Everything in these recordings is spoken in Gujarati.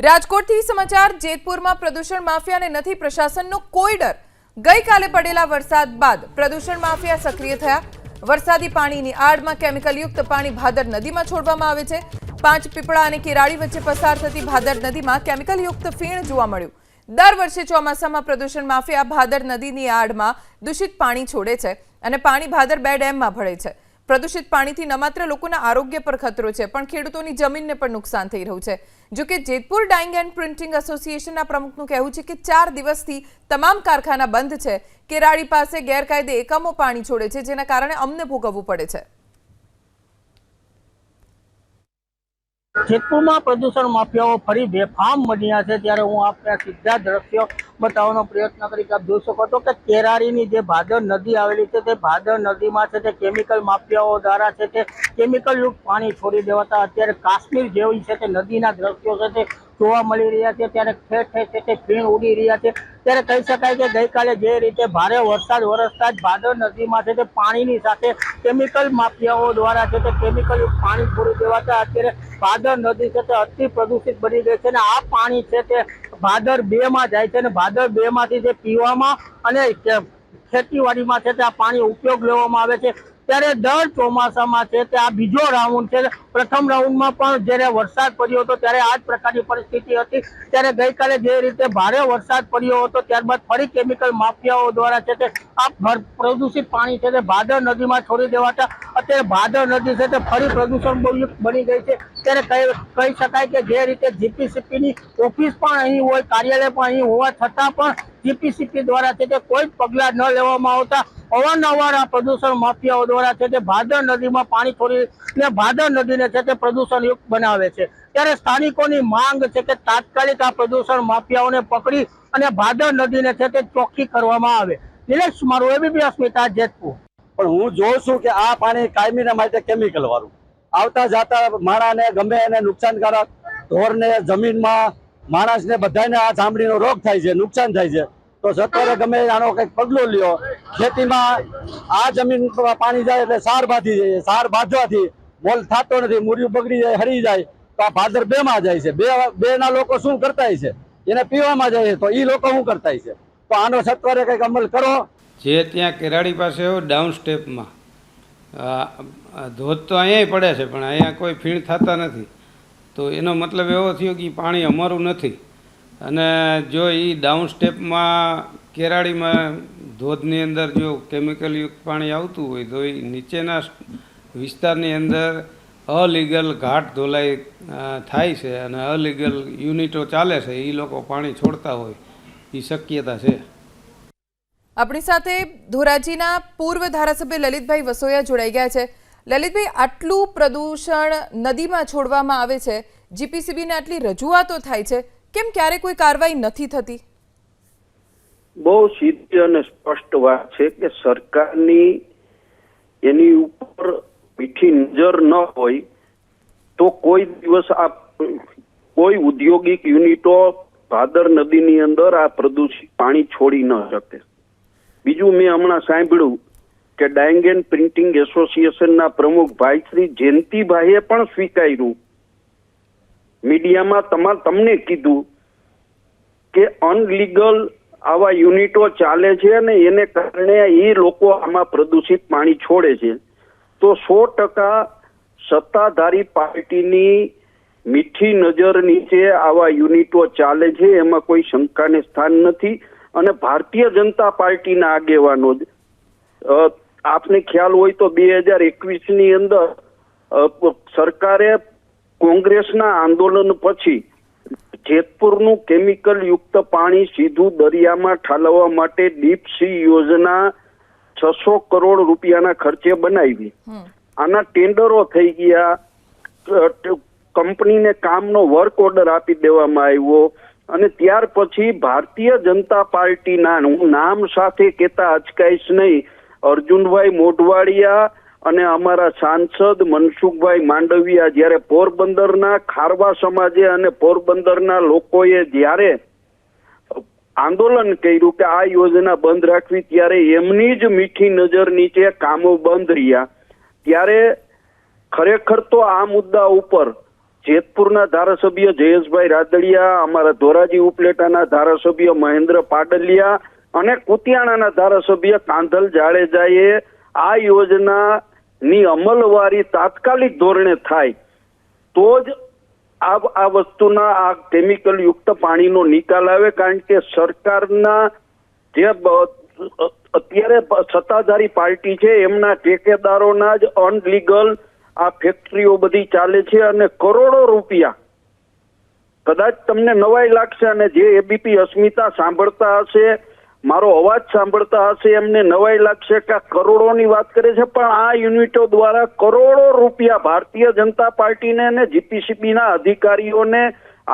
રાજકોટથી સમાચાર જેતપુરમાં પ્રદૂષણ માફિયાને નથી પ્રશાસનનો કોઈ ડર। ગઈકાલે પડેલા વરસાદ બાદ પ્રદૂષણ માફિયા સક્રિય થયા। વરસાદી પાણીની આડમાં કેમિકલયુક્ત પાણી ભાદર નદીમાં છોડવામાં આવે છે। પાંચ પીપળા અને કેરાળી વચ્ચે પસાર થતી ભાદર નદીમાં કેમિકલયુક્ત ફીણ જોવા મળ્યું। દર વર્ષે ચોમાસામાં પ્રદૂષણ માફિયા ભાદર નદીની આડમાં દૂષિત પાણી છોડે છે અને પાણી ભાદર 2 ડેમમાં ભળે છે। પ્રદૂષિત પાણીથી ન માત્ર લોકોના આરોગ્ય પર ખતરો છે પણ ખેડૂતોની જમીનને પણ નુકસાન થઈ રહ્યું છે। જો કે જેતપુર ડાઇંગ એન્ડ પ્રિન્ટિંગ એસોસિએશનના પ્રમુખનું કહેવું છે કે 4 દિવસથી તમામ કારખાના બંધ છે। કેરાળી પાસે ગેરકાયદે એકમો પાણી છોડે છે જેના કારણે અમને ભોગવવું પડે છે। જેતપુરમાં પ્રદૂષણ માફિયાઓ ફરી બેફામ બન્યા છે ત્યારે હું આપને સીધા દ્રશ્યો બતાવવાનો પ્રયત્ન કરી કે આપ જોઈ શકો છો કે કેરાળીની જે ભાદર નદી આવેલી છે તે ભાદર નદીમાં છે તે કેમિકલ માફિયાઓ દ્વારા છે તે કેમિકલયુક્ત પાણી છોડી દેવાતા અત્યારે કાશ્મીર જેવી છે તે નદીના દ્રશ્યો છે તે જોવા મળી રહ્યા છે। ત્યારે ઠેર ઠેર છે તે ફીણ ઉડી રહ્યા છે। ત્યારે કહી શકાય કે ગઈકાલે જે રીતે ભારે વરસાદ વરસતા જ ભાદર નદીમાં છે તે પાણીની સાથે કેમિકલ માફિયાઓ દ્વારા છે તે કેમિકલયુક્ત પાણી છોડી દેવાતા અત્યારે ભાદર નદી છે તે અતિ પ્રદૂષિત બની ગઈ છે અને આ પાણી છે તે ભાદર 2 માં જાય છે અને ભાદર 2 માંથી જે પીવામાં અને ખેતીવાડીમાં છે તે આ પાણી ઉપયોગ લેવામાં આવે છે। ત્યારે દર ચોમાસામાં છે તે આ બીજો રાઉન્ડ છે। પ્રથમ રાઉન્ડમાં પણ જ્યારે વરસાદ પડ્યો હતો ત્યારે આ જ પ્રકારની પરિસ્થિતિ હતી। ત્યારે ગઈકાલે જે રીતે ભારે વરસાદ પડ્યો હતો ત્યારબાદ ફરી કેમિકલ માફિયાઓ દ્વારા છે તે આ પ્રદૂષિત પાણી છે તે ભાદર નદીમાં છોડી દેવાતા અત્યારે ભાદર નદી છે તે ફરી પ્રદૂષણ બની ગઈ છે। ત્યારે કહી શકાય કે જે રીતે જીપીસીપીની ઓફિસ પણ અહીં હોય, કાર્યાલય પણ અહીં હોવા છતાં પણ જીપીસીપી દ્વારા છે તે કોઈ પગલાં ન લેવામાં આવતા અવારનવાર આ પ્રદૂષણ માફિયાઓ દ્વારા છે તે ભાદર નદીમાં પાણી છોડીને ભાદર નદીને છે તે પ્રદૂષણયુક્ત બનાવે છે। ત્યારે સ્થાનિકોની માંગ છે કે તાત્કાલિક આ પ્રદૂષણ માફિયાઓને પકડી અને ભાદર નદીને છે તે ચોખ્ખી કરવામાં આવે। નિલેશ, મારું એબીપી અસ્મિતા, જેતપુર। પણ હું જોઉં છું કે આ પાણી કાયમીના માટે કેમિકલ વાળું આવતા જતા માણસને ગમે એને નુકસાનકારક, ઢોરને, જમીનમાં, માણસને બધાને આ ચામડીનો રોગ થાય છે, નુકસાન થાય છે। તો સરકારે ગમે આનો કંઈક પગલું લ્યો। ખેતીમાં આ જમીન પાણી જાય એટલે સાર બાંધી જાય, સાર બાંધવાથી મોલ થતો નથી, મૂર્યું બગડી જાય, હરી જાય તો આ ભાદર 2 માં જાય છે। બે ના લોકો શું કરતા છે? એને પીવામાં જાય તો એ લોકો શું કરતા છે? તો આનો સરકારે કંઈક અમલ કરો। જે ત્યાં કેરાળી પાસે ડાઉન સ્ટેપમાં ધોધ તો અહીંયા પડે છે પણ અહીંયા કોઈ ફીણ થતા નથી। તો એનો મતલબ એવો થયો કે પાણી અમારું નથી અને જો એ ડાઉન સ્ટેપમાં કેરાળીમાં ધોધની અંદર જો કેમિકલયુક્ત પાણી આવતું હોય તો એ નીચેના વિસ્તારની અંદર અલીગલ ઘાટ ધોલાઈ થાય છે અને અલીગલ યુનિટો ચાલે છે, એ લોકો પાણી છોડતા હોય એ શક્યતા છે। આપણી સાથે ધોરાજીના પૂર્વ ધારાસભ્ય લલિતભાઈ વસોયા જોડાઈ ગયા છે। લલિતભાઈ, આટલું પ્રદૂષણ નદીમાં છોડવામાં આવે છે, જીપીસીબીને આટલી રજૂઆતો થાય છે, કેમ ક્યારે કોઈ કાર્યવાહી નથી થતી? બહુ સીધી અને સ્પષ્ટ વાત છે કે સરકારની એની ઉપર મીઠી નજર ન હોય તો કોઈ દિવસ આ કોઈ ઔદ્યોગિક યુનિટો ભાદર નદીની અંદર આ પ્રદૂષિત પાણી છોડી ન શકે। બીજું, મેં હમણાં સાંભળ્યું કે ડાઇંગ એન્ડ પ્રિન્ટિંગ એસોસિએશનના પ્રમુખ ભાઈ શ્રી જયંતિભાઈએ પણ સ્વીકાર્યું, મીડિયામાં તમને કીધું કે અનલીગલ આવા યુનિટો ચાલે છે અને એને કારણે એ લોકો આમાં પ્રદૂષિત પાણી છોડે છે। તો 100% સત્તાધારી પાર્ટીની મીઠી નજર નીચે આવા યુનિટો ચાલે છે, એમાં કોઈ શંકાને સ્થાન નથી। અને ભારતીય જનતા પાર્ટીના આગેવાનો જ આપને ખ્યાલ હોય તો 2021ની અંદર સરકારે કોંગ્રેસના આંદોલન પછી જેતપુરનું કેમિકલ યુક્ત પાણી સીધું દરિયામાં ઠાલવવા માટે ડીપ સી યોજના 600 કરોડ રૂપિયાના ખર્ચે બનાવી। આના ટેન્ડરો થઈ ગયા, કંપનીને કામનો વર્ક ઓર્ડર આપી દેવામાં આવ્યો અને ત્યાર પછી ભારતીય જનતા પાર્ટીના, હું નામ સાથે કહેતા અચકાઈશ નહીં, અર્જુનભાઈ મોઢવાડિયા અને અમારા સાંસદ મનસુખભાઈ માંડવિયા જ્યારે પોરબંદરના ખારવા સમાજે અને પોરબંદરના લોકોએ જ્યારે આંદોલન કર્યું કે આ યોજના બંધ રાખવી, ત્યારે એમની જ મીઠી નજર નીચે કામો બંધ રહ્યા। ત્યારે ખરેખર તો આ મુદ્દા ઉપર જેતપુરના ધારાસભ્ય જયેશભાઈ રાદડિયા, અમારા ધોરાજી ઉપલેટાના ધારાસભ્ય મહેન્દ્ર પાડલિયા અને કુતિયાણાના ધારાસભ્ય કાંધલ જાડેજાએ આ યોજનાની અમલવારી તાત્કાલિક ધોરણે થાય તો જ આ વસ્તુના આ કેમિકલ યુક્ત પાણીનો નિકાલ આવે. કારણ કે સરકારના જે અત્યારે સત્તાધારી પાર્ટી છે એમના ઠેકેદારોના જ અનલીગલ આ ફેક્ટરીઓ બધી ચાલે છે અને કરોડો રૂપિયા, કદાચ તમને નવાઈ લાગશે અને જે એબીપી અસ્મિતા સાંભળતા હશે, મારો અવાજ સાંભળતા હશે, એમને નવાઈ લાગશે કે આ કરોડોની વાત કરે છે, પણ આ યુનિટો દ્વારા કરોડો રૂપિયા ભારતીય જનતા પાર્ટીને અને જીપીસીબીના અધિકારીઓને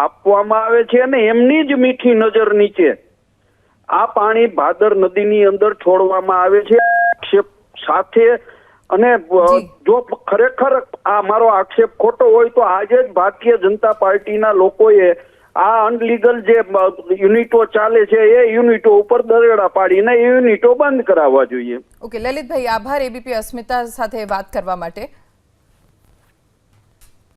આપવામાં આવે છે અને એમની જ મીઠી નજર નીચે આ પાણી ભાદર નદીની અંદર છોડવામાં આવે છે આક્ષેપ સાથે. અને જો ખરેખર આ મારો આક્ષેપ ખોટો હોય તો આજે જ ભારતીય જનતા પાર્ટીના લોકોએ આ અનલીગલ જે યુનિટો ચાલે છે એ યુનિટો ઉપર દરેડા પાડીને એ યુનિટો બંધ કરાવવા જોઈએ. ઓકે લલિતભાઈ, આભાર એબીપી અસ્મિતા સાથે વાત કરવા માટે.